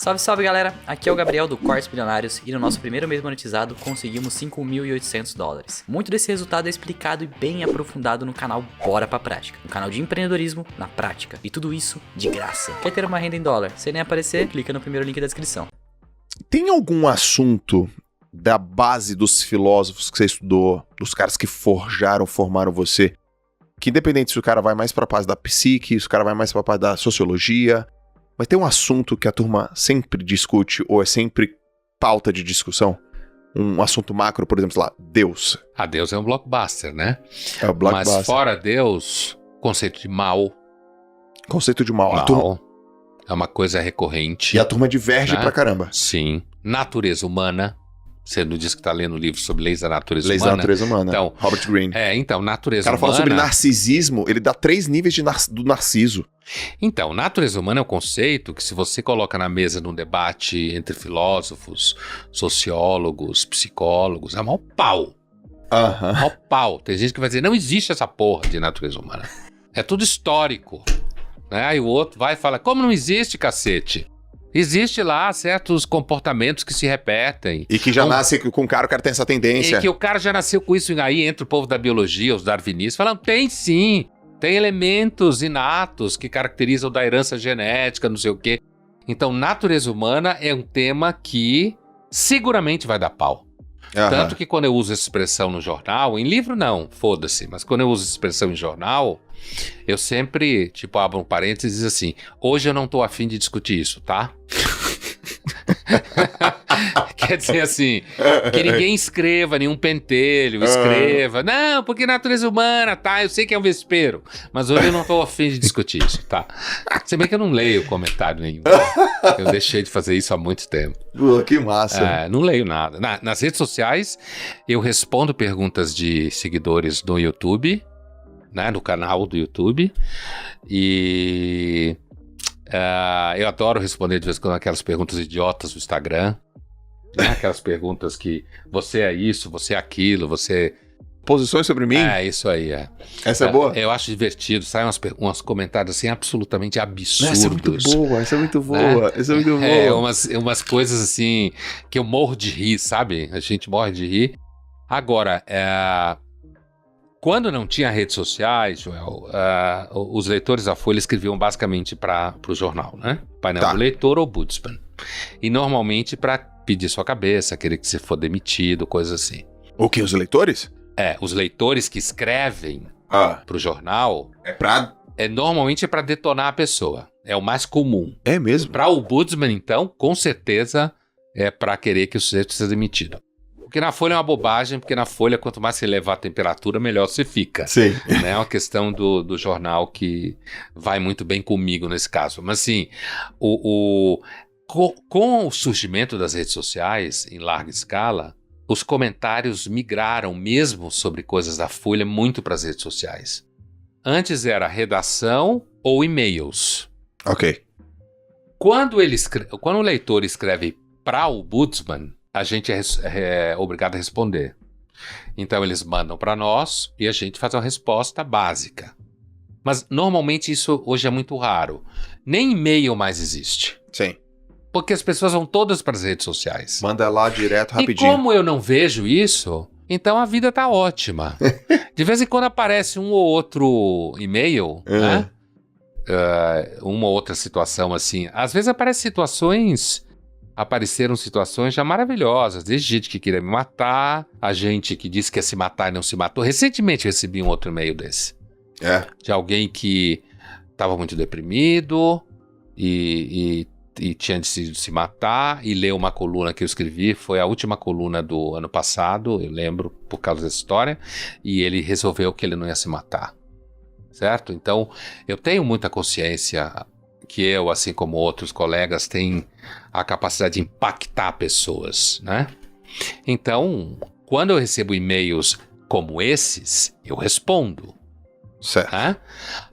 Salve, salve galera, aqui é o Gabriel do Cortes Bilionários e no nosso primeiro mês monetizado conseguimos $5.800. Muito desse resultado é explicado e bem aprofundado no canal Bora Pra Prática, um canal de empreendedorismo na prática, e tudo isso de graça. Quer ter uma renda em dólar? Sem nem aparecer? Clica no primeiro link da descrição. Tem algum assunto da base dos filósofos que você estudou, dos caras que formaram você, que independente se o cara vai mais pra parte da psique, se o cara vai mais pra parte da sociologia, mas tem um assunto que a turma sempre discute ou é sempre pauta de discussão? Um assunto macro, por exemplo, sei lá, Deus. Deus é um blockbuster, né? É o blockbuster. Mas fora Deus, conceito de mal. Conceito de mal. A Mal turma... é uma coisa recorrente. E a turma diverge né? pra caramba. Sim. Natureza humana. Você não disse que está lendo o livro sobre leis da natureza Leis humana? da natureza humana. Então, Robert Greene. Então, O natureza cara humana... fala sobre narcisismo, ele dá 3 níveis do narciso. Então, natureza humana é um conceito que, se você coloca na mesa num debate entre filósofos, sociólogos, psicólogos, é mau pau. Mau pau. Tem gente que vai dizer, não existe essa porra de natureza humana. É tudo histórico. Né? Aí o outro vai e fala, como não existe, cacete? Existe lá certos comportamentos que se repetem. E que já nasce com o cara tem essa tendência. E que o cara já nasceu com isso. Aí entra o povo da biologia, os darwinistas, falando, tem sim. Tem elementos inatos que caracterizam da herança genética, não sei o quê. Então, natureza humana é um tema que seguramente vai dar pau. Tanto que quando eu uso essa expressão no jornal, em livro não, foda-se, mas quando eu uso essa expressão em jornal, eu sempre, abro um parênteses e diz assim, hoje eu não tô afim de discutir isso, tá? Quer dizer assim, que ninguém escreva, nenhum pentelho escreva, não, porque natureza humana, tá? Eu sei que é um vespeiro, mas hoje eu não tô afim de discutir isso, tá? Se bem que eu não leio comentário nenhum, né? Eu deixei de fazer isso há muito tempo. Pô, que massa. Não leio nada. Nas redes sociais, eu respondo perguntas de seguidores do YouTube, né, no canal do YouTube, e eu adoro responder de vez em quando aquelas perguntas idiotas do Instagram, né, aquelas perguntas que você é isso, você é aquilo, você... Posições sobre mim? Isso aí, Essa é boa? Eu acho divertido, saem uns comentários assim absolutamente absurdos. Essa é muito boa, essa é muito boa, essa é muito boa. Umas coisas assim que eu morro de rir, sabe? A gente morre de rir. Agora, quando não tinha redes sociais, Joel, os leitores da Folha escreviam basicamente para o jornal, né? Painel do Leitor ou Budsman. E normalmente para pedir sua cabeça, querer que você for demitido, coisas assim. O que, os leitores? Os leitores que escrevem pro jornal... normalmente para detonar a pessoa. É o mais comum. É mesmo? Para o Budsman, então, com certeza é para querer que o sujeito seja demitido. Porque na Folha é uma bobagem, porque na Folha, quanto mais você levar a temperatura, melhor você fica. Sim. Né? É uma questão do jornal que vai muito bem comigo nesse caso. Mas assim, com o surgimento das redes sociais em larga escala, os comentários migraram mesmo sobre coisas da Folha muito para as redes sociais. Antes era redação ou e-mails. Ok. Quando o leitor escreve para o Budsman, a gente é obrigado a responder. Então eles mandam para nós e a gente faz uma resposta básica. Mas normalmente isso hoje é muito raro. Nem e-mail mais existe. Sim. Porque as pessoas vão todas para as redes sociais. Manda lá direto, rapidinho. E como eu não vejo isso, então a vida tá ótima. De vez em quando aparece um ou outro e-mail, né? Uma ou outra situação assim. Às vezes apareceram situações já maravilhosas. Desde gente que queria me matar, a gente que disse que ia se matar e não se matou. Recentemente recebi um outro e-mail desse. De alguém que estava muito deprimido e tinha decidido se matar e leu uma coluna que eu escrevi, foi a última coluna do ano passado, eu lembro por causa dessa história, e ele resolveu que ele não ia se matar, certo? Então, eu tenho muita consciência que eu, assim como outros colegas, tem a capacidade de impactar pessoas, né? Então, quando eu recebo e-mails como esses, eu respondo. Certo. Né?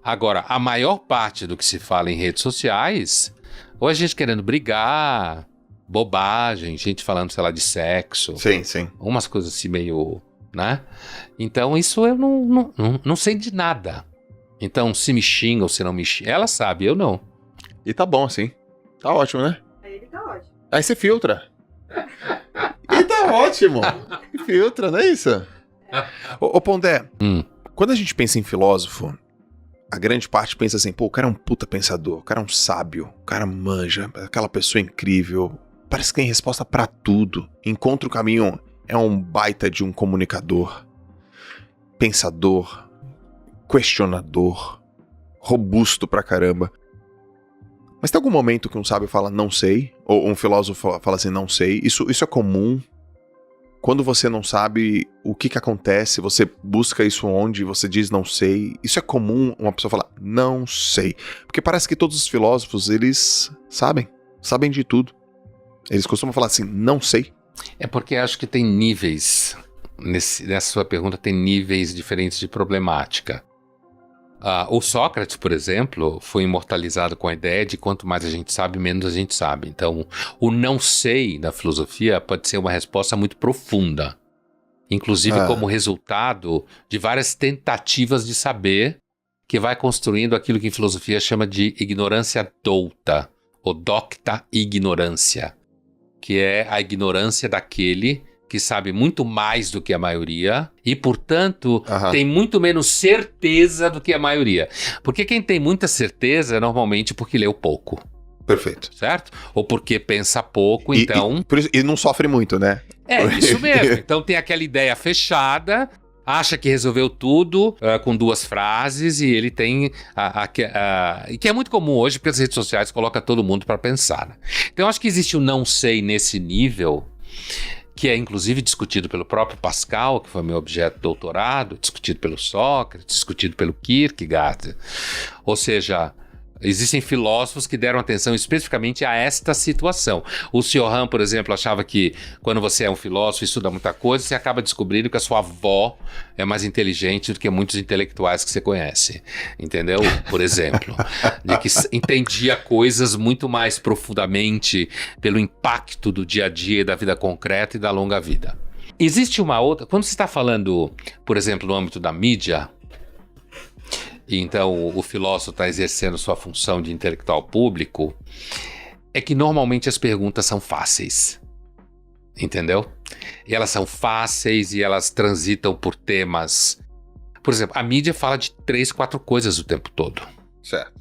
Agora, a maior parte do que se fala em redes sociais... Ou a gente querendo brigar, bobagem, gente falando, sei lá, de sexo. Sim, sim. Umas coisas assim meio, né? Então isso eu não sei de nada. Então se me xinga ou se não me xinga, ela sabe, eu não. E tá bom assim. Tá ótimo, né? Ele tá Aí você filtra. E tá ótimo. Filtra, não é isso? Ô Pondé, quando a gente pensa em filósofo, a grande parte pensa assim, pô, o cara é um puta pensador, o cara é um sábio, o cara manja, aquela pessoa incrível, parece que tem resposta pra tudo. Encontra o caminho, é um baita de um comunicador, pensador, questionador, robusto pra caramba. Mas tem algum momento que um sábio fala não sei, ou um filósofo fala assim não sei, isso é comum? Quando você não sabe o que acontece, você busca isso onde, você diz não sei. Isso é comum uma pessoa falar não sei. Porque parece que todos os filósofos, eles sabem de tudo. Eles costumam falar assim, não sei. É porque acho que tem níveis, nessa sua pergunta tem níveis diferentes de problemática. O Sócrates, por exemplo, foi imortalizado com a ideia de quanto mais a gente sabe, menos a gente sabe. Então, o não sei da filosofia pode ser uma resposta muito profunda. Inclusive como resultado de várias tentativas de saber que vai construindo aquilo que em filosofia chama de ignorância douta, ou docta ignorância, que é a ignorância daquele que sabe muito mais do que a maioria e, portanto, tem muito menos certeza do que a maioria. Porque quem tem muita certeza é normalmente porque leu pouco. Perfeito. Certo? Ou porque pensa pouco, então... E não sofre muito, né? É, isso mesmo. Então tem aquela ideia fechada, acha que resolveu tudo com 2 frases e ele tem... e que é muito comum hoje, porque as redes sociais colocam todo mundo para pensar. Né? Então eu acho que existe o não sei nesse nível... que é inclusive discutido pelo próprio Pascal, que foi meu objeto de doutorado, discutido pelo Sócrates, discutido pelo Kierkegaard. Ou seja, existem filósofos que deram atenção especificamente a esta situação. O Cioran, por exemplo, achava que quando você é um filósofo e estuda muita coisa, você acaba descobrindo que a sua avó é mais inteligente do que muitos intelectuais que você conhece. Entendeu? Por exemplo. De que entendia coisas muito mais profundamente pelo impacto do dia a dia e da vida concreta e da longa vida. Existe uma outra... Quando você está falando, por exemplo, no âmbito da mídia... E então o filósofo está exercendo sua função de intelectual público, é que normalmente as perguntas são fáceis, entendeu? E elas são fáceis e elas transitam por temas... Por exemplo, a mídia fala de 3, 4 coisas o tempo todo. Certo.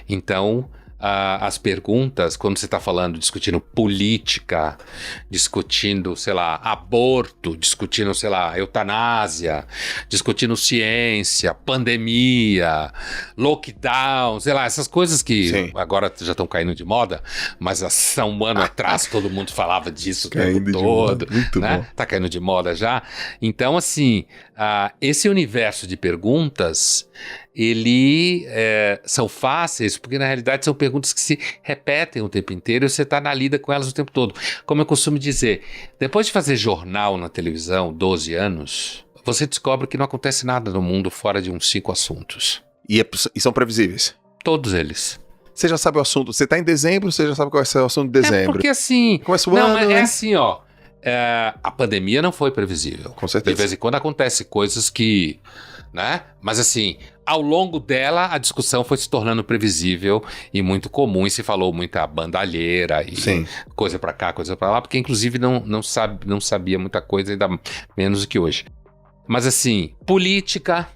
Então... as perguntas, quando você está falando, discutindo política, discutindo, sei lá, aborto, discutindo, sei lá, eutanásia, discutindo ciência, pandemia, lockdown, sei lá, essas coisas que agora já estão caindo de moda, mas há um ano atrás todo mundo falava disso o tempo todo, né? Tá caindo de moda já. Então, assim, esse universo de perguntas... ele são fáceis, porque na realidade são perguntas que se repetem o tempo inteiro e você está na lida com elas o tempo todo. Como eu costumo dizer, depois de fazer jornal na televisão, 12 anos, você descobre que não acontece nada no mundo fora de uns 5 assuntos. E são previsíveis? Todos eles. Você já sabe o assunto, você está em dezembro, você já sabe qual vai ser o assunto de dezembro. É porque assim... Começa o ano, né? Assim, ó, a pandemia não foi previsível. Com certeza. De vez em quando acontece coisas que... né? Mas assim, ao longo dela a discussão foi se tornando previsível e muito comum e se falou muita bandalheira e coisa pra cá, coisa pra lá, porque inclusive não sabia muita coisa, ainda menos do que hoje. Mas assim, política,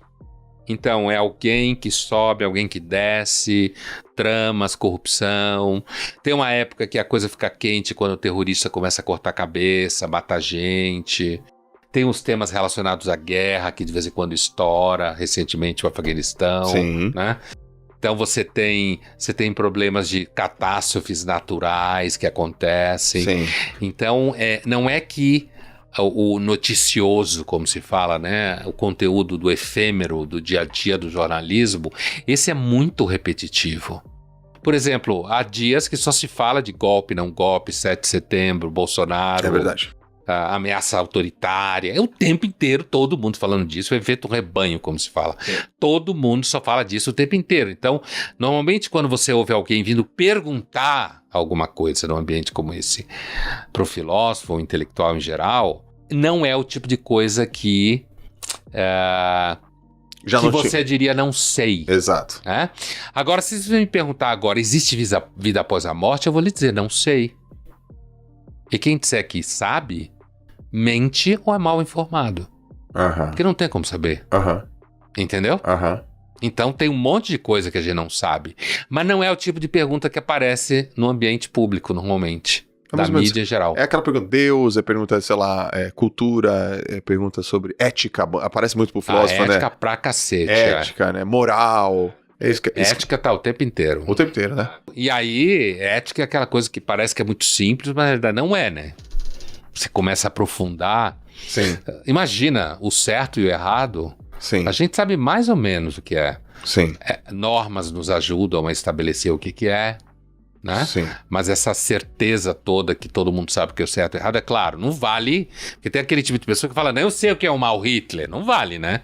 então é alguém que sobe, alguém que desce, tramas, corrupção. Tem uma época que a coisa fica quente quando o terrorista começa a cortar a cabeça, matar gente. Tem os temas relacionados à guerra, que de vez em quando estoura, recentemente o Afeganistão, né? Então você tem problemas de catástrofes naturais que acontecem. Então, não é que o noticioso, como se fala, né? O conteúdo do efêmero, do dia a dia do jornalismo, esse é muito repetitivo. Por exemplo, há dias que só se fala de golpe, não golpe, 7 de setembro, Bolsonaro... É verdade. A ameaça autoritária, é o tempo inteiro todo mundo falando disso, o efeito rebanho, como se fala. Todo mundo só fala disso o tempo inteiro. Então, normalmente quando você ouve alguém vindo perguntar alguma coisa num ambiente como esse, para o filósofo ou intelectual em geral, não é o tipo de coisa que você diria não sei. Exato. Né? Agora, se você me perguntar agora, existe vida após a morte, eu vou lhe dizer, não sei. E quem disser que sabe, mente ou é mal informado. Porque não tem como saber. Entendeu? Então tem um monte de coisa que a gente não sabe. Mas não é o tipo de pergunta que aparece no ambiente público, normalmente. Da mídia em geral. É aquela pergunta, Deus, é pergunta, sei lá, cultura, é pergunta sobre ética, aparece muito pro filósofo, né? Ética pra cacete. Ética, né? Moral. Ética tá o tempo inteiro. O tempo inteiro, né? E aí, ética é aquela coisa que parece que é muito simples, mas na verdade não é, né? Você começa a aprofundar. Sim. Imagina, o certo e o errado. Sim. A gente sabe mais ou menos o que é. Sim. Normas nos ajudam a estabelecer o que é. Né? Sim. Mas essa certeza toda que todo mundo sabe que é o certo e errado, é claro, não vale. Porque tem aquele tipo de pessoa que fala, não, eu sei o que é o mal Hitler. Não vale, né?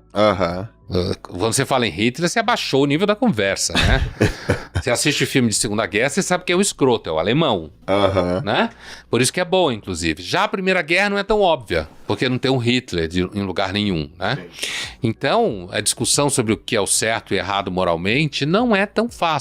Quando você fala em Hitler, você abaixou o nível da conversa, né? Você assiste filme de Segunda Guerra, você sabe que é o escroto, é o alemão. Né? Por isso que é bom, inclusive. Já a Primeira Guerra não é tão óbvia, porque não tem um Hitler em lugar nenhum, né? Sim. Então, a discussão sobre o que é o certo e errado moralmente não é tão fácil.